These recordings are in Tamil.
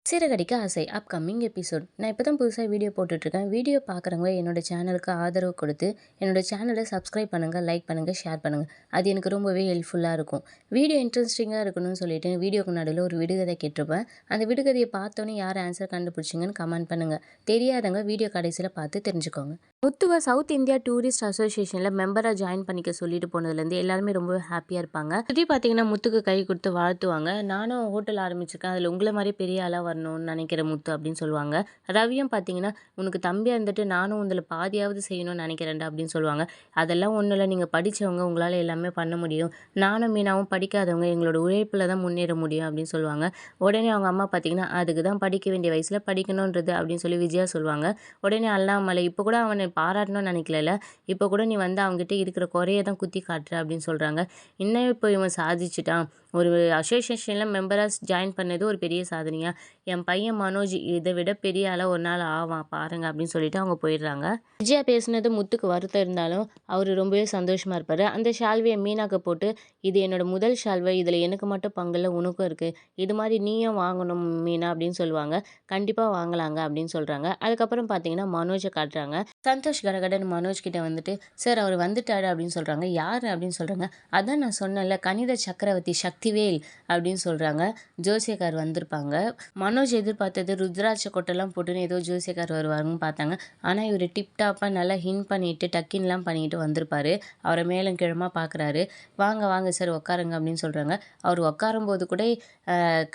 சிறகடிக்க ஆசை அப்கமிங் எபிசோட். நான் இப்போ தான் புதுசாக வீடியோ போட்டுட்ருக்கேன். வீடியோ பார்க்குறவங்க என்னோட சேனலுக்கு ஆதரவு கொடுத்து என்னோட சேனலை சப்ஸ்கிரைப் பண்ணுங்கள், லைக் பண்ணுங்கள், ஷேர் பண்ணுங்கள். அது எனக்கு ரொம்பவே ஹெல்ப்ஃபுல்லாக இருக்கும். வீடியோ இன்ட்ரெஸ்டிங்காக இருக்கணும்னு சொல்லிட்டு வீடியோக்கு நடுவில் ஒரு விடுகதை கேட்டிருப்பேன். அந்த விடுகதையை பார்த்தோன்னே யார் ஆன்சர் கண்டுபிடிச்சிங்கன்னு கமெண்ட் பண்ணுங்கள். தெரியாதவங்க வீடியோ கடைசியில் பார்த்து தெரிஞ்சுக்கோங்க. முத்துவை சவுத் இந்தியா டூரிஸ்ட் அசோசியேஷனில் மெம்பராக ஜாயின் பண்ணிக்க சொல்லிட்டு போனதுலேருந்து எல்லாருமே ரொம்ப ஹாப்பியாக இருப்பாங்க. சுற்றி பார்த்தீங்கன்னா முத்துக்கு கை கொடுத்து வாழ்த்துவாங்க. நானும் ஹோட்டல் ஆரம்பிச்சிருக்கேன், அதில் உங்களை மாதிரி பெரிய ஆளாக வரணும்னு நினைக்கிற முத்து அப்படின்னு சொல்லுவாங்க. ரவியும் பார்த்தீங்கன்னா உனக்கு தம்பியாக இருந்துட்டு நானும் உங்களை பாதியாவது செய்யணும்னு நினைக்கிறேன்டா அப்படின்னு சொல்லுவாங்க. அதெல்லாம் ஒன்றும் இல்லை, நீங்கள் படித்தவங்க, உங்களால் எல்லாமே பண்ண முடியும். நானும் மீனாவும் படிக்காதவங்க, எங்களோட உழைப்பில் தான் முன்னேற முடியும் அப்படின்னு சொல்லுவாங்க. உடனே அவங்க அம்மா பார்த்தீங்கன்னா அதுக்கு தான் படிக்க வேண்டிய வயசில் படிக்கணுன்றது அப்படின்னு சொல்லி விஜயா சொல்லுவாங்க. உடனே அண்ணாமலை இப்போ கூட அவனை பாராட்டணும்னு நினைக்கல, இப்போ கூட நீ வந்து அவங்ககிட்ட இருக்கிற குறைய தான் குத்தி காட்டுற அப்படின்னு சொல்கிறாங்க. இன்னும் இப்போ இவன் சாதிச்சுட்டான், ஒரு அசோசியேஷனில் மெம்பராக ஜாயின் பண்ணது ஒரு பெரிய சாதனையா, என் பையன் மனோஜ் இதை விட பெரிய ஆளாக ஒரு நாள் ஆவான் பாருங்க அப்படின்னு சொல்லிட்டு அவங்க போயிடுறாங்க. விஜயா பேசுனது முத்துக்கு வருத்தம் இருந்தாலும் அவர் ரொம்பவே சந்தோஷமாக இருப்பார். அந்த ஷால்வையை மீனாக்க போட்டு, இது என்னோட முதல் ஷால்வை, இதில் எனக்கு மட்டும் பங்கில் உனக்கும் இருக்குது, இது மாதிரி நீயும் வாங்கணும் மீனா அப்படின்னு சொல்லுவாங்க. கண்டிப்பாக வாங்கலாங்க அப்படின்னு சொல்கிறாங்க. அதுக்கப்புறம் பார்த்தீங்கன்னா மனோஜை காட்டுறாங்க. சந்தோஷ் கடகடன் மனோஜ் கிட்ட வந்துட்டு, சார் அவர் வந்துட்டாரு அப்படின்னு சொல்கிறாங்க. யார் அப்படின்னு சொல்கிறாங்க. அதான் நான் சொன்னேன்ல, கணித சக்கரவர்த்தி சக்திவேல் அப்படின்னு சொல்கிறாங்க. ஜோசியக்கார் வந்திருப்பாங்க. மனோஜ் எதிர்பார்த்தது ருத்ராட்ச கொட்டெல்லாம் போட்டுன்னு ஏதோ ஜோசியக்கார் வருவாருன்னு பார்த்தாங்க. ஆனால் இவர் டிப்டாப்பாக நல்லா ஹின் பண்ணிட்டு டக்கின்லாம் பண்ணிட்டு வந்திருப்பாரு. அவரை மேலும் கீழமாக பார்க்குறாரு. வாங்க வாங்க சார் உட்காருங்க அப்படின்னு சொல்கிறாங்க. அவர் உட்காரும்போது கூட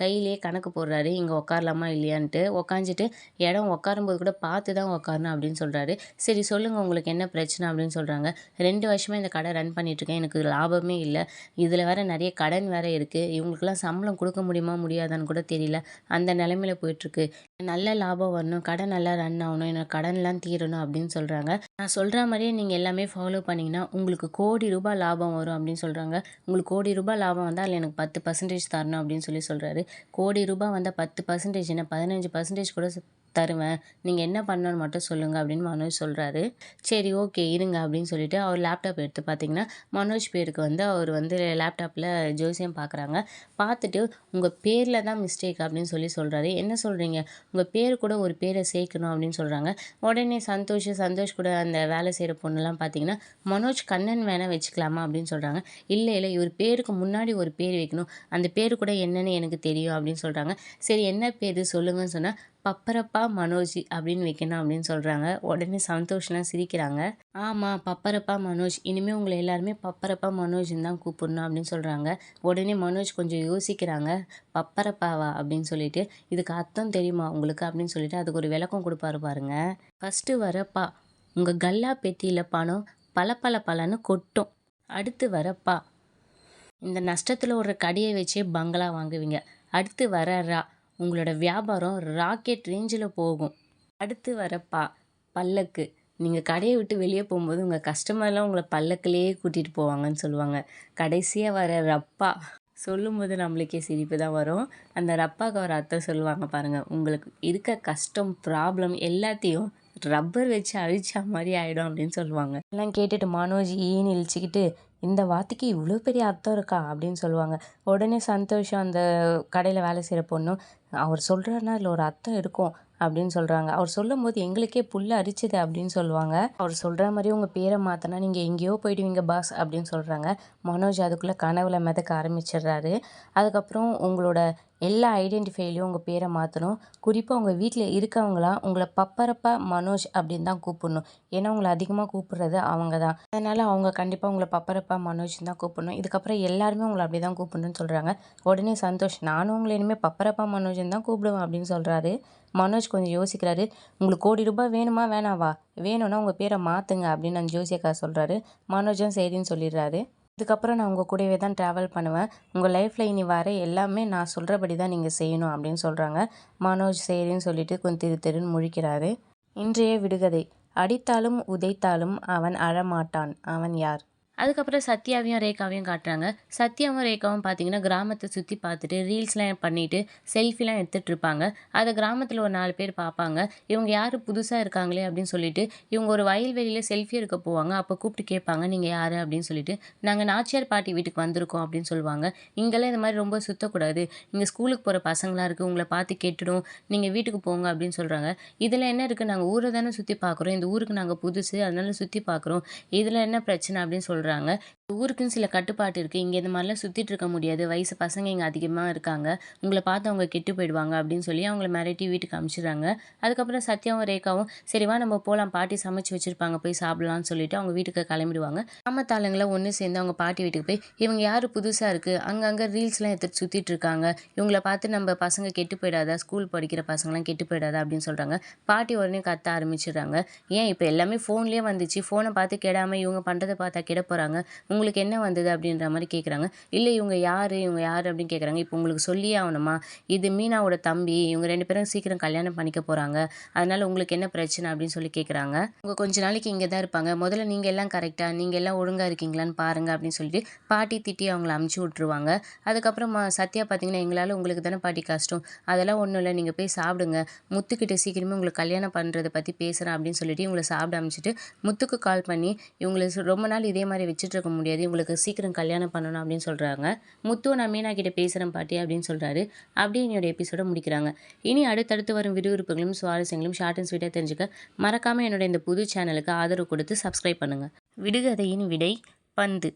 கையிலே கணக்கு போடுறாரு, இங்கே உட்காரலாமா இல்லையான்ட்டு. உட்காந்துட்டு இடம் உட்காரும்போது கூட பார்த்து தான் உட்காரணும் அப்படின்னு சொல்கிறாரு. சரி சொல்லுங்கள் உங்களுக்கு என்ன பிரச்சனை அப்படின்னு சொல்கிறாங்க. 2 வருஷமாக இந்த கடை ரன் பண்ணிகிட்ருக்கேன், எனக்கு லாபமே இல்லை, இதில் வேறு நிறைய கடன் வேறு இருக்குது, இவங்களுக்கெல்லாம் சம்பளம் கொடுக்க முடியுமா முடியாதான்னு கூட தெரியல, அந்த நிலைமையில போயிட்டுருக்கு, நல்ல லாபம் வரணும், கடை நல்லா ரன் ஆகணும், எனக்கு கடன்லாம் தீரணும் அப்படின்னு சொல்கிறாங்க. நான் சொல்கிற மாதிரியே நீங்கள் எல்லாமே ஃபாலோ பண்ணிங்கன்னா உங்களுக்கு கோடி ரூபாய் லாபம் வரும் அப்படின்னு சொல்கிறாங்க. உங்களுக்கு கோடி ரூபாய் லாபம் வந்தால் அதில் எனக்கு 10% தரணும் அப்படின்னு சொல்கிறாரு. கோடி ரூபாய் வந்தால் 10% என்ன 15% கூட தருவேன், நீங்கள் என்ன பண்ணணும்னு மட்டும் சொல்லுங்கள் அப்படின்னு மனோஜ் சொல்கிறாரு. சரி ஓகே இருங்க அப்படின்னு சொல்லிட்டு அவர் லேப்டாப் எடுத்து பார்த்தீங்கன்னா மனோஜ் பேருக்கு வந்து அவர் வந்து லேப்டாப்பில் ஜோசியம் பார்க்குறாங்க. பார்த்துட்டு உங்கள் பேரில் தான் மிஸ்டேக் அப்படின்னு சொல்கிறாரு. என்ன சொல்கிறீங்க, உங்கள் பேர் கூட ஒரு பேரை சேர்க்கணும் அப்படின்னு சொல்கிறாங்க. உடனே சந்தோஷ் கூட அந்த வேலை செய்கிற பொண்ணுலாம் பார்த்தீங்கன்னா மனோஜ் கண்ணன் வேணால் வச்சுக்கலாமா அப்படின்னு சொல்கிறாங்க. இல்லை இவர் பேருக்கு முன்னாடி ஒரு பேர் வைக்கணும், அந்த பேர் கூட என்னன்னு எனக்கு தெரியும் அப்படின்னு சொல்கிறாங்க. சரி என்ன பேர் சொல்லுங்கன்னு சொன்னால் பப்பரப்பா மனோஜ் அப்படின்னு வைக்கணும் அப்படின்னு சொல்கிறாங்க. உடனே சந்தோஷ்லாம் சிரிக்கிறாங்க. ஆமாம் பப்பரப்பா மனோஜ், இனிமேல் உங்களை எல்லாருமே பப்பரப்பா மனோஜ்னு தான் கூப்பிடணும் அப்படின்னு சொல்கிறாங்க. உடனே மனோஜ் கொஞ்சம் யோசிக்கிறாங்க. பப்பரப்பாவா அப்படின்னு சொல்லிட்டு, இதுக்கு அர்த்தம் தெரியுமா உங்களுக்கு அப்படின்னு சொல்லிட்டு அதுக்கு ஒரு விளக்கம் கொடுப்பாரு பாருங்க. ஃபஸ்ட்டு வரப்பா, உங்கள் கல்லா பெட்டியில் பணம் பலன்னு கொட்டும். அடுத்து வரப்பா, இந்த நஷ்டத்தில் ஒரு கடையை வச்சே பங்களா வாங்குவீங்க. அடுத்து வர ரா, உங்களோட வியாபாரம் ராக்கெட் ரேஞ்சில் போகும். அடுத்து வரப்பா பல்லக்கு, நீங்கள் கடையை விட்டு வெளியே போகும்போது உங்கள் கஸ்டமர்லாம் உங்களை பல்லக்கிலேயே கூட்டிகிட்டு போவாங்கன்னு சொல்லுவாங்க. கடைசியாக வர ரப்பா, சொல்லும்போது நம்மளுக்கே சிரிப்பு தான் வரும். அந்த ரப்பாவுக்கு ஒரு அர்த்தம் சொல்லுவாங்க பாருங்கள், உங்களுக்கு இருக்க கஷ்டம் ப்ராப்ளம் எல்லாத்தையும் ரப்பர் வச்சு அழிச்சா மாதிரி ஆகிடும் அப்படின்னு சொல்லுவாங்க. எல்லாம் கேட்டுட்டு மனோஜ் ஈன்னு இழிச்சிக்கிட்டு, இந்த வார்த்தைக்கு இவ்வளோ பெரிய அர்த்தம் இருக்கா அப்படின்னு சொல்லுவாங்க. உடனே சந்தோஷம் அந்த கடையில் வேலை செய்கிற பொண்ணும், அவர் சொல்கிறாருன்னா அதில் ஒரு அர்த்தம் இருக்கும் அப்படின்னு சொல்கிறாங்க. அவர் சொல்லும் போது எங்களுக்கே புல்ல அரிச்சுது அப்படின்னு சொல்லுவாங்க. அவர் சொல்கிற மாதிரி உங்கள் பேரை மாற்றினா நீங்கள் எங்கேயோ போயிடுவீங்க பாஸ் அப்படின்னு சொல்கிறாங்க. மனோஜ் அதுக்குள்ளே கனவுல மிதக்க ஆரம்பிச்சிடுறாரு. அதுக்கப்புறம் உங்களோட எல்லா ஐடென்டிஃபைலையும் உங்கள் பேரை மாற்றணும். குறிப்பாக உங்கள் வீட்டில் இருக்கவங்களாம் உங்களை பப்பரப்பா மனோஜ் அப்படின்னு தான் கூப்பிடணும். ஏன்னா உங்களை அதிகமாக கூப்பிடுறது அவங்க தான். அதனால் அவங்க கண்டிப்பாக உங்களை பப்பரப்பா மனோஜ் தான் கூப்பிடணும். இதுக்கப்புறம் எல்லாருமே உங்களை அப்படி தான் கூப்பிடணும்னு சொல்கிறாங்க. உடனே சந்தோஷ், நானும் உங்களை இனிமேல் பப்பரப்பா மனோஜ்னு தான் கூப்பிடுவேன் அப்படின்னு சொல்கிறாரு. மனோஜ் கொஞ்சம் யோசிக்கிறாரு. உங்களுக்கு கோடி ரூபாய் வேணுமா வேணாவா, வேணும்னா உங்கள் பேரை மாற்றுங்க அப்படின்னு அந்த ஜோசியக்கா சொல்கிறாரு. மனோஜும் சரின்னு சொல்லிடுறாரு. இதுக்கப்புறம் நான் உங்கள் கூடவே தான் ட்ராவல் பண்ணுவேன், உங்கள் லைஃப்பில் இனி வர எல்லாமே நான் சொல்கிறபடி தான் நீங்கள் செய்யணும் அப்படின்னு சொல்கிறாங்க. மனோஜ் சரின்னு சொல்லிட்டு கொஞ்சம் திருன்னு முழிக்கிறாரு. இன்றைய விடுகதை, அடித்தாலும் உதைத்தாலும் அவன் அழமாட்டான், அவன் யார்? அதுக்கப்புறம் சத்யாவையும், ரேகாவையும் காட்டுறாங்க. சத்யாவும், ரேகாவும் பார்த்தீங்கன்னா, கிராமத்த சுத்தி பார்த்துட்டு ரீல்ஸ்லாம் பண்ணிட்டு, செல்ஃபிலாம் எடுத்துட்டு இருப்பாங்க. அத கிராமத்துல ஒரு 4 பேர் பார்ப்பாங்க. இவங்க யாரு புதுசா இருக்காங்களே அப்படின்னு சொல்லிட்டு, இவங்க ஒரு வயல்வெளியில செல்ஃபி எடுக்க போவாங்க. அப்ப கூப்பிட்டு கேட்பாங்க, "நீங்க யாரு?" அப்படின்னு சொல்லிட்டு. "நாங்க நாச்சியார் பாட்டி வீட்டுக்கு வந்திருக்கோம்" அப்படின்னு சொல்லுவாங்க. "இங்கலாம் இந்த மாரி ரொம்ப சுத்தக்கூடாது. இங்க ஸ்கூலுக்கு போற பசங்கலாம் இருக்கு. உங்கள பார்த்து கெட்டுடும். நீங்க வீட்டுக்கு போங்க" அப்படின்னு சொல்றாங்க. "இதுல என்ன இருக்கு? நாங்க ஊர தானே சுத்தி பார்க்குறோம். இந்த ஊருக்கு நாங்க புதுசு. அதனால சுத்தி பார்க்குறோம். இதுல என்ன பிரச்சனை?" அப்படின்னு சொல்றாங்க. ஊருக்குன்னு சில கட்டுப்பாடு இருக்கு. இங்க இந்த மாரிலாம் சுத்திட்டு இருக்க முடியாது. வயசு பசங்க இங்க அதிகமா இருக்காங்க. உங்கள பார்த்து அவங்க கெட்டு போயிடுவாங்க அப்படின்னு சொல்லி அவங்கள மிரட்டி வீட்டுக்கு அனுப்பிச்சுடுறாங்க. அதுக்கப்புறம் சத்யாவும், ரேகாவும் சரி வா நம்ம போலாம் பாட்டி சமைச்சு வச்சிருப்பாங்க போய் சாப்பிடலாம்னு சொல்லிட்டு அவங்க வீட்டுக்கு கிளம்பிடுவாங்க. கிராமத்து ஆளுங்கலாம் ஒண்ணு சேர்ந்து அவங்க பாட்டி வீட்டுக்கு போய் இவங்க யாரு புதுசா இருக்கு. அங்கங்க ரீல்ஸ்லாம் எடுத்துட்டு சுத்திட்டு இருக்காங்க. இவங்கள பார்த்து நம்ம பசங்க கெட்டு போயிடாதா? ஸ்கூல் படிக்கிற பசங்கலாம் கெட்டு போயிடாதா? அப்படின்னு சொல்றாங்க. பாட்டி உடனே கத்த ஆரம்பிச்சுடுறாங்க. ஏன் இப்ப எல்லாமே ஃபோன்லயே வந்துச்சு. ஃபோன பார்த்து கெடாம இவங்க பண்றத பார்த்தா கெட போறாங்க. உங்களுக்கு என்ன வந்தது? அப்படின்ற மாரி கேட்குறாங்க. இல்ல இவங்க யாரு? இவங்க யாரு? அப்படின்னு கேட்குறாங்க. இப்போ உங்களுக்கு சொல்லியே ஆவணுமா? இது மீனாவோட தம்பி. இவங்க 2 பேரும் சீக்கிரம் கல்யாணம் பண்ணிக்க போறாங்க. அதனால உங்களுக்கு என்ன பிரச்சனை? அப்படின்னு சொல்லி கேட்குறாங்க. அவங்க கொஞ்ச நாளைக்கு இங்க தான் இருப்பாங்க. முதல்ல நீங்க எல்லாம் கரெக்ட்டா? நீங்க எல்லாம் ஒழுங்கா இருக்கீங்களான்னு பாருங்க அப்படின்னு சொல்லிட்டு பாட்டி திட்டி அவங்கள அனுப்பிச்சு விட்டுருவாங்க. அதுக்கப்புறமா சத்யா பார்த்தீங்கன்னா, எங்களால உங்களுக்கு தானே பாட்டி கஷ்டம். அதெல்லாம் ஒண்ணும் இல்ல. நீங்க போய் சாப்பிடுங்க. முத்துக்கிட்ட சீக்கிரமே உங்களுக்கு கல்யாணம் பண்றத பத்தி பேசுறேன் அப்படின்னு சொல்லிட்டு இவங்கள சாப்பிட அனுப்பிச்சுட்டு, முத்துக்கு கால் பண்ணி இவங்கள ரொம்ப நாள் இதே மாரி வச்சுட்டு இருக்க முடியாது. இவங்களுக்கு சீக்கிரம் கல்யாணம் பண்ணணும் அப்படின்னு சொல்றாங்க. முத்து நான் மீனா கிட்ட பேசுறேன் பாட்டி அப்படின்னு சொல்றாரு. அப்படியே என்னோட எபிசோட முடிக்கிறாங்க. இனி அடுத்தடுத்து வரும் விறுவிறுப்புகளும், சுவாரஸ்யங்களும் ஷார்ட் அண்ட் ஸ்வீட்டா தெரிஞ்சுக்க மறக்காம என்னோட இந்த புது சேனலுக்கு ஆதரவு கொடுத்து சப்ஸ்கிரைப் பண்ணுங்க. விடுகதையின் விடை பந்து.